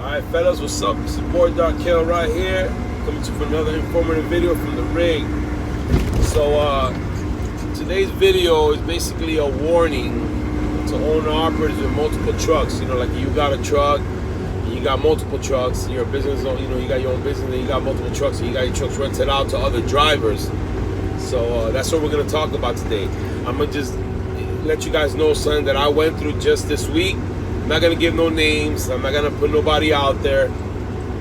Alright fellas, what's up? It's your boy Dark Kale right here, coming to you for another informative video from the rig. So today's video is basically a warning to owner-operators with multiple trucks. You know, like you got a truck, you got multiple trucks, you're a business, you got your own business, and you got multiple trucks, and you got your trucks rented out to other drivers. So that's what we're gonna talk about today. I'm gonna just let you guys know something that I went through just this week. I'm not gonna give no names. I'm not gonna put nobody out there,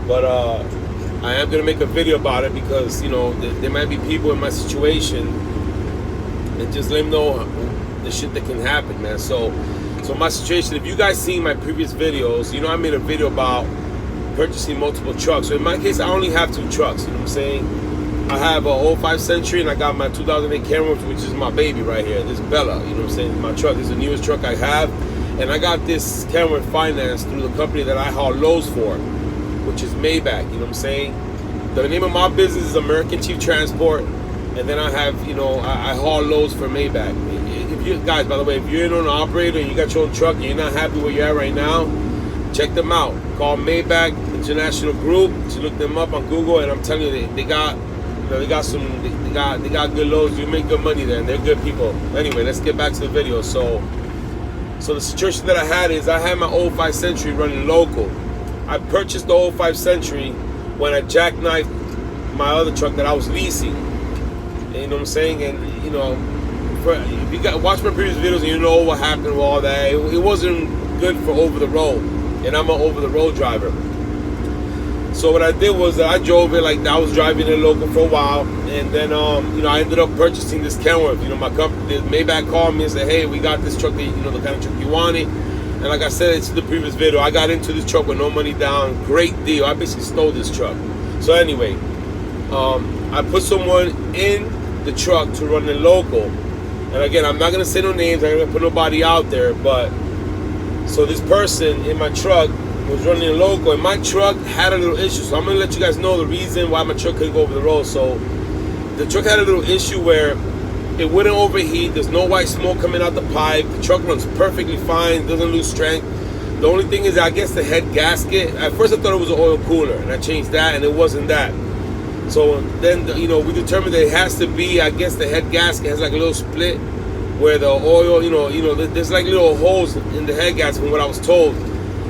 but I am gonna make a video about it because there might be people in my situation, and just let them know the shit that can happen, man. So my situation. If you guys seen my previous videos, I made a video about purchasing multiple trucks. So in my case, I only have 2 trucks. You know what I'm saying? I have a 05 Century, and I got my 2008 Kenworth, which is my baby right here. This Bella. You know what I'm saying? My truck. This is the newest truck I have. And I got this Kenworth financed through the company that I haul loads for, which is Maybach. You know what I'm saying? The name of my business is American Chief Transport, and then I have, I haul loads for Maybach. If you guys, by the way, if you're an owner operator and you got your own truck and you're not happy where you're at right now, check them out. Call Maybach International Group. To look them up on Google, and I'm telling you, they got good loads. You make good money there, and they're good people. Anyway, let's get back to the video. So the situation that I had is I had my 05 Century running local. I purchased the 05 Century when I jackknifed my other truck that I was leasing. And you know what I'm saying? And if you watch my previous videos, and you know what happened with all that. It wasn't good for over the road, and I'm an over the road driver. So what I did was I drove it like I was driving it local for a while, and then I ended up purchasing this Kenworth. My company, Maybach, called me and said, "Hey, we got this truck that the kind of truck you wanted." And like I said, it's the previous video. I got into this truck with no money down. Great deal. I basically stole this truck. So anyway, I put someone in the truck to run the local. And again, I'm not gonna say no names. I'm not gonna put nobody out there. But so this person in my truck was running a local, and my truck had a little issue. So I'm gonna let you guys know the reason why my truck couldn't go over the road. So the truck had a little issue where it wouldn't overheat. There's no white smoke coming out the pipe. The truck runs perfectly fine, doesn't lose strength. The only thing is, I guess the head gasket. At first I thought it was an oil cooler, and I changed that, and it wasn't that. So then we determined that it has to be, I guess the head gasket has like a little split where the oil, there's like little holes in the head gasket from what I was told.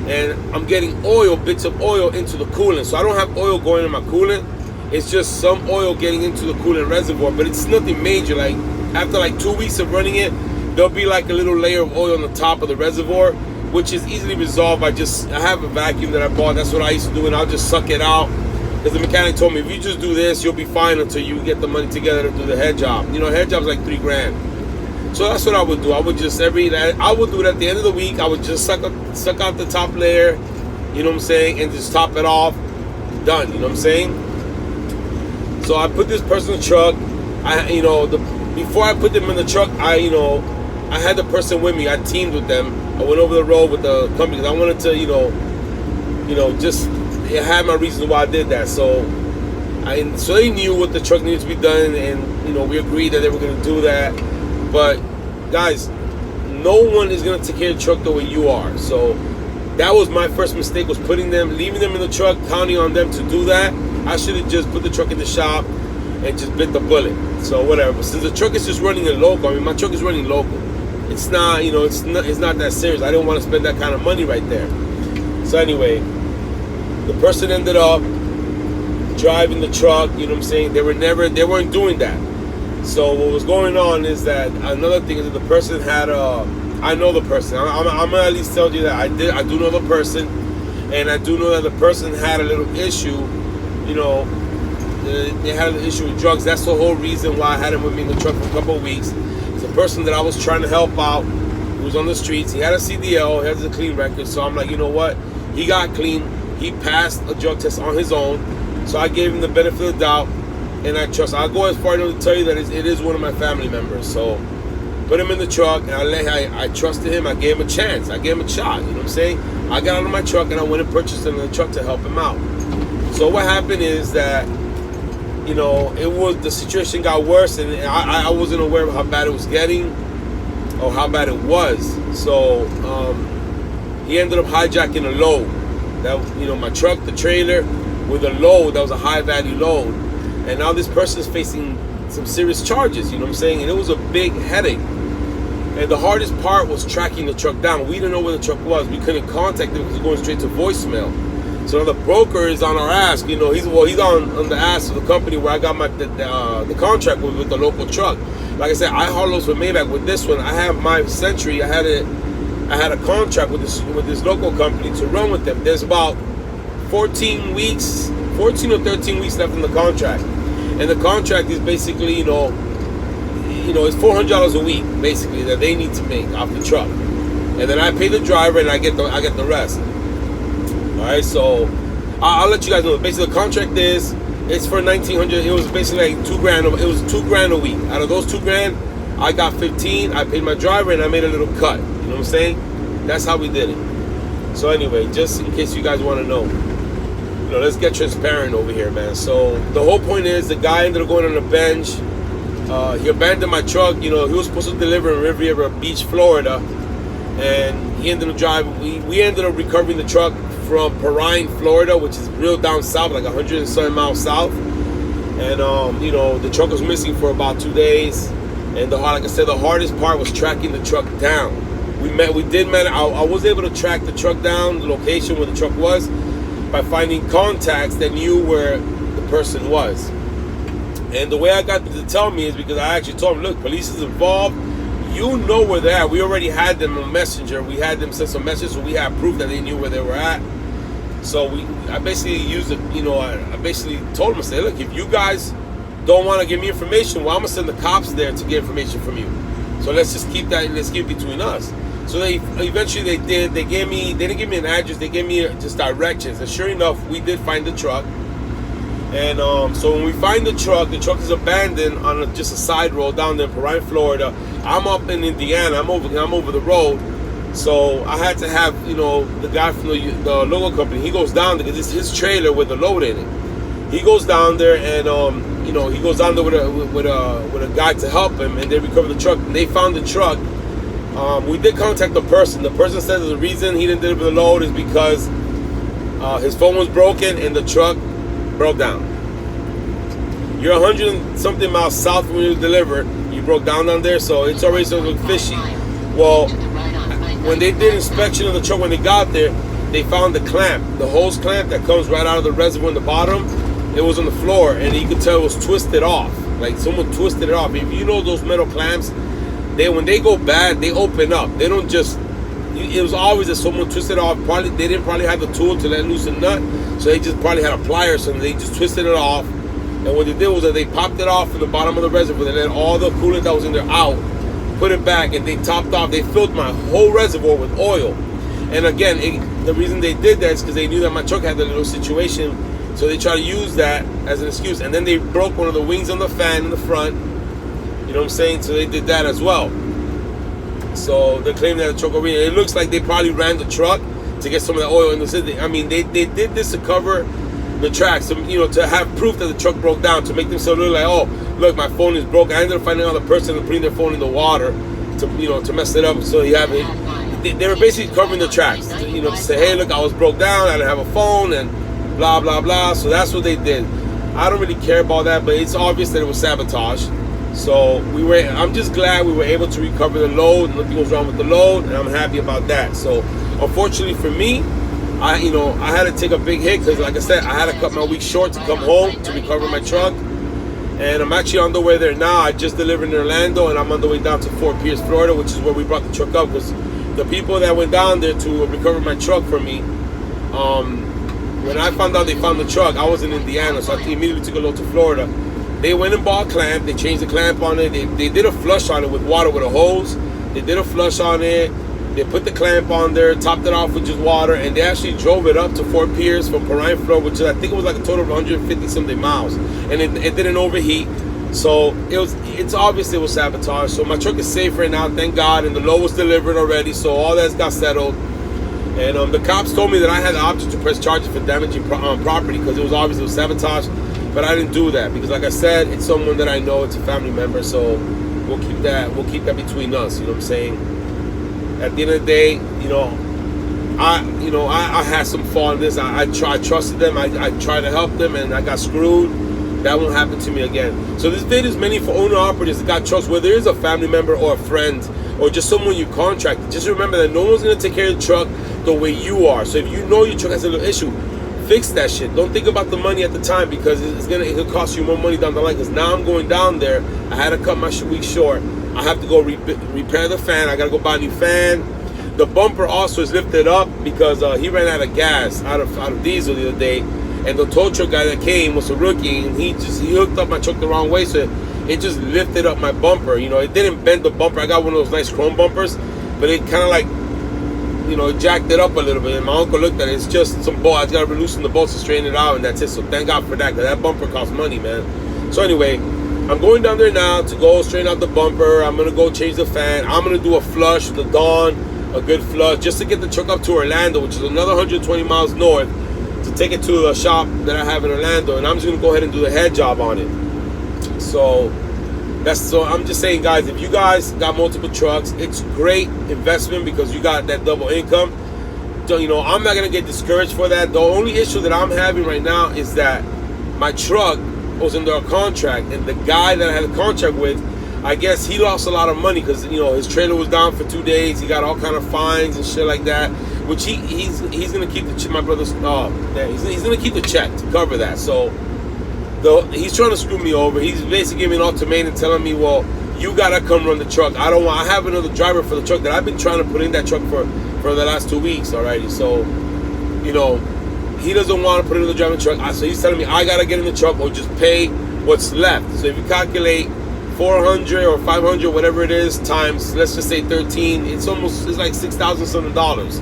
And I'm getting bits of oil into the coolant. So I don't have oil going in my coolant. It's just some oil getting into the coolant reservoir, but it's nothing major. Like after like 2 weeks of running it, there'll be like a little layer of oil on the top of the reservoir, which is easily resolved by I have a vacuum that I bought. That's what I used to do, and I'll just suck it out. Because the mechanic told me, if you just do this, you'll be fine until you get the money together to do the head job. Head job's like $3,000. So that's what I would do. I would just I would do it at the end of the week. I would just suck out the top layer, you know what I'm saying, and just top it off. Done, you know what I'm saying? So I put this person in the truck. Before I put them in the truck, I had the person with me. I teamed with them. I went over the road with the company because I wanted to, just have my reasons why I did that. So they knew what the truck needed to be done, and we agreed that they were going to do that. But guys, no one is gonna take care of the truck the way you are. So that was my first mistake, was leaving them in the truck, counting on them to do that. I should have just put the truck in the shop and just bit the bullet. So whatever. But since the truck is just running a local, my truck is running local. It's not, it's not that serious. I didn't want to spend that kind of money right there. So anyway, the person ended up driving the truck. You know what I'm saying? They weren't doing that. So what was going on is that another thing is that the person had I know the person. I'm gonna at least tell you that I do know the person, and I do know that the person had a little issue. They had an issue with drugs. That's the whole reason why I had him with me in the truck for a couple of weeks. It's a person that I was trying to help out, who was on the streets. He had a CDL, he has a clean record. So I'm like, you know what? He got clean. He passed a drug test on his own. So I gave him the benefit of the doubt. And I'll go as far as to tell you that it is one of my family members. So put him in the truck, and I trusted him. I gave him a chance. I gave him a shot. You know what I'm saying? I got out of my truck, and I went and purchased another truck to help him out. So what happened is that, the situation got worse, and I wasn't aware of how bad it was getting or how bad it was. So he ended up hijacking a load. That, you know, my truck, the trailer, with a load that was a high value load, and now this person is facing some serious charges. You know what I'm saying? And it was a big headache. And the hardest part was tracking the truck down. We didn't know where the truck was. We couldn't contact them because it was going straight to voicemail. So now the broker is on our ass. You know, he's on the ass of the company where I got the contract with the local truck. Like I said, I haul those with Maybach. With this one, I have my Century. I had a contract with this local company to run with them. There's about 14 or 13 weeks left in the contract, and the contract is basically, you know, it's $400 a week basically that they need to make off the truck, and then I pay the driver and I get the rest. All right, so I'll let you guys know. Basically, the contract it's for $1,900. It was basically like $2,000. It was $2,000 a week. Out of those $2,000, I got 15. I paid my driver and I made a little cut. You know what I'm saying? That's how we did it. So anyway, just in case you guys want to know, you know, let's get transparent over here, man. So the whole point is, the guy ended up going on a bench. He abandoned my truck. You know, he was supposed to deliver in Riviera Beach, Florida, and he ended up driving. We ended up recovering the truck from Perrine, Florida, which is real down south, like 100 and something miles south. And you know, the truck was missing for about 2 days. And like I said, the hardest part was tracking the truck down. I was able to track the truck down, the location where the truck was, by finding contacts that knew where the person was. And the way I got them to tell me is because I actually told them, look, police is involved. You know where they're at. We already had them on Messenger. We had them send some messages, so we had proof that they knew where they were at. So I basically used it, you know, I basically told them, I said, look, if you guys don't want to give me information, well, I'm going to send the cops there to get information from you. So let's keep it between us. So eventually they did. They didn't give me an address. They gave me just directions. And sure enough, we did find the truck. And so when we find the truck is abandoned on just a side road down there in Perrine, Florida. I'm up in Indiana. I'm over the road. So I had to have, you know, the guy from the local company. He goes down there because it's his trailer with the load in it. He goes down there and you know, he goes down there with a guy to help him, and they recover the truck. And they found the truck. We did contact the person. The person said the reason he didn't deliver the load is because his phone was broken and the truck broke down. You're 100 and something miles south when you deliver. You broke down there, so it's already something fishy. Well, when they did inspection of the truck, when they got there, they found the clamp, the hose clamp that comes right out of the reservoir in the bottom. It was on the floor, and you could tell it was twisted off. Like someone twisted it off. If you know those metal clamps, when they go bad, they open up. They don't just. It was always that someone twisted it off. They didn't have the tool to let loose the nut, so they just probably had a plier or something. They just twisted it off, and what they did was that they popped it off from the bottom of the reservoir. They let all the coolant that was in there out, put it back, and they topped off. They filled my whole reservoir with oil. And again, the reason they did that is because they knew that my truck had a little situation, so they tried to use that as an excuse. And then they broke one of the wings on the fan in the front. You know what I'm saying? So they did that as well. So they claim that the truck overheated. It looks like they probably ran the truck to get some of the oil in the city. I mean, they did this to cover the tracks, you know, to have proof that the truck broke down, to make themselves look like, oh, look, my phone is broke. I ended up finding out the person and putting their phone in the water to mess it up. So you have it. They were basically covering the tracks, you know, to say, hey, look, I was broke down, I didn't have a phone, and blah blah blah. So that's what they did. I don't really care about that, but it's obvious that it was sabotage. So I'm just glad we were able to recover the load. Nothing was wrong with the load, and I'm happy about that. So unfortunately for me, I had to take a big hit because, like I said, I had to cut my week short to come home to recover my truck. And I'm actually on the way there now. I just delivered in Orlando, and I'm on the way down to Fort Pierce, Florida, which is where we brought the truck up. Because the people that went down there to recover my truck for me, when I found out they found the truck, I was in Indiana, so I immediately took a load to Florida. They went and bought a clamp. They changed the clamp on it. They did a flush on it with water with a hose. They did a flush on it. They put the clamp on there, topped it off with just water, and they actually drove it up to Fort Pierce from Perrine, Florida, which I think it was like a total of 150 something miles, and it didn't overheat. So it's obvious it was sabotage. So my truck is safe right now, thank God, and the load was delivered already, so all that's got settled. And the cops told me that I had the option to press charges for damaging property because it was obviously sabotage, but I didn't do that because, like I said, it's someone that I know, it's a family member, so we'll keep that between us. You know what I'm saying? At the end of the day, you know, I had some fault in this. I trusted them. I tried to help them, and I got screwed. That won't happen to me again. So this video is mainly for owner operators that got trust, whether it's a family member or a friend or just someone you contract. Just remember that no one's gonna take care of the truck the way you are. So if you know your truck has a little issue, fix that shit. Don't think about the money at the time, because it could cost you more money down the line. Because now I'm going down there. I had to cut my week short. I have to go repair the fan. I gotta go buy a new fan. The bumper also is lifted up because he ran out of gas, out of diesel the other day. And the tow truck guy that came was a rookie, and he hooked up my truck the wrong way, so it just lifted up my bumper. It didn't bend the bumper. I got one of those nice chrome bumpers, but it kind of like, it jacked it up a little bit. And my uncle looked at it. It's just some bolt. I just got to loosen the bolts to straighten it out, and that's it. So thank God for that, because that bumper costs money, man. So anyway, I'm going down there now to go straighten out the bumper. I'm gonna go change the fan. I'm gonna do a flush with the Dawn, a good flush, just to get the truck up to Orlando, which is another 120 miles north, to take it to the shop that I have in Orlando, and I'm just gonna go ahead and do the head job on it. So I'm just saying, guys, if you guys got multiple trucks, it's great investment because you got that double income. So, I'm not gonna get discouraged for that. The only issue that I'm having right now is that my truck was under a contract, and the guy that I had a contract with, I guess he lost a lot of money because his trailer was down for 2 days. He got all kind of fines and shit like that, which he's gonna keep my brother's he's gonna keep the check to cover that. So he's trying to screw me over. He's basically giving me an ultimatum, telling me, well, you gotta come run the truck. I have another driver for the truck that I've been trying to put in that truck for the last 2 weeks already. So he doesn't want to put another driver in the truck. So he's telling me I gotta get in the truck or just pay what's left. So if you calculate 400 or 500, whatever it is, times, let's just say 13, it's like $6,000 something dollars.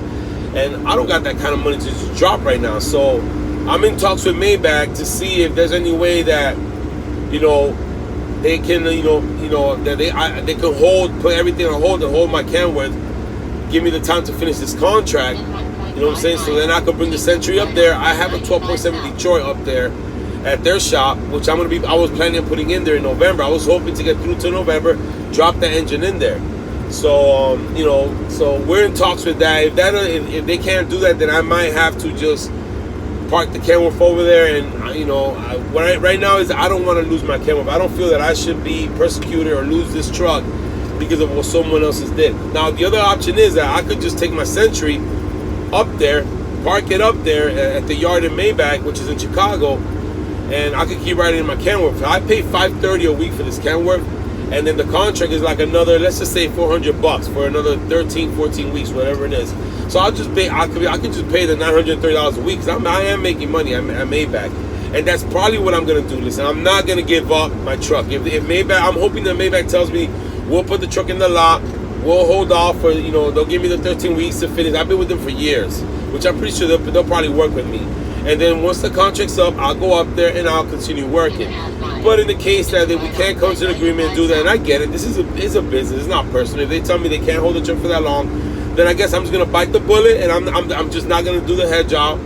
And I don't got that kind of money to just drop right now. So I'm in talks with Maybach to see if there's any way that, they can, that they can put everything on hold and hold my Kenworth, give me the time to finish this contract. You know what I'm saying? So then I could bring the Century up there. I have a 12.7 Detroit up there at their shop, which I was planning on putting in there in November. I was hoping to get through to November, drop the engine in there. So so we're in talks with that. If they can't do that, then I might have to just park the Kenworth over there. And right now is I don't want to lose my Kenworth. I don't feel that I should be persecuted or lose this truck because of what someone else did. Now the other option is that I could just take my Century up there, park it up there at the yard in Maybach, which is in Chicago, and I could keep riding in my Kenworth. I pay $530 a week for this Kenworth, and then the contract is like another, let's just say $400 for another 13, 14 weeks, whatever it is. So I'll just pay. I could just pay the $930 a week, because I am making money at Maybach, and that's probably what I'm gonna do. Listen, I'm not gonna give up my truck. If Maybach, I'm hoping that Maybach tells me we'll put the truck in the lot. We'll hold off for, they'll give me the 13 weeks to finish. I've been with them for years, which I'm pretty sure they'll probably work with me. And then once the contract's up, I'll go up there and I'll continue working. But in the case that we can't come to an agreement and do that, and I get it, this is a business, it's not personal. If they tell me they can't hold the truck for that long, then I guess I'm just gonna bite the bullet, and I'm just not gonna do the head job.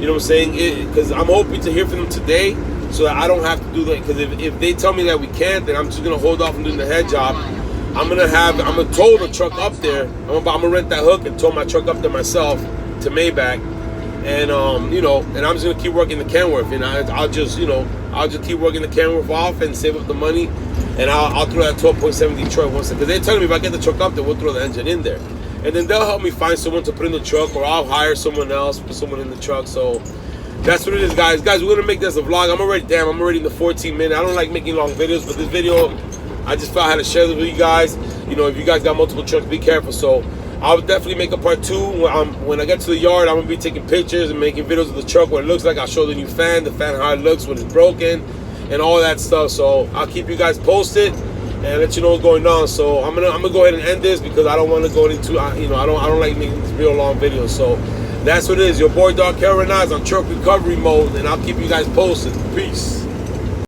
You know what I'm saying? Because I'm hoping to hear from them today, so that I don't have to do that. Because if they tell me that we can't, then I'm just gonna hold off on doing the head job. I'm gonna tow the truck up there. I'm gonna rent that hook and tow my truck up there myself to Maybach, and and I'm just gonna keep working the Kenworth, and I'll just keep working the Kenworth off and save up the money, and I'll throw that 12.7 Detroit once, because they're telling me if I get the truck up there, we'll throw the engine in there, and then they'll help me find someone to put in the truck, or I'll hire someone else, put someone in the truck. So that's what it is, guys. We're gonna make this a vlog. I'm already in the 14 minute. I don't like making long videos, but this video, I just felt I had to share this with you guys. If you guys got multiple trucks, be careful. So I'll definitely make a part 2. When I get to the yard, I'm gonna be taking pictures and making videos of the truck, what it looks like. I'll show the new fan, how it looks when it's broken, and all that stuff. So I'll keep you guys posted and let you know what's going on. So I'm gonna go ahead and end this, because I don't want to go into I don't like making these real long videos. So that's what it is. Your boy Dark Renaz on truck recovery mode, and I'll keep you guys posted. Peace.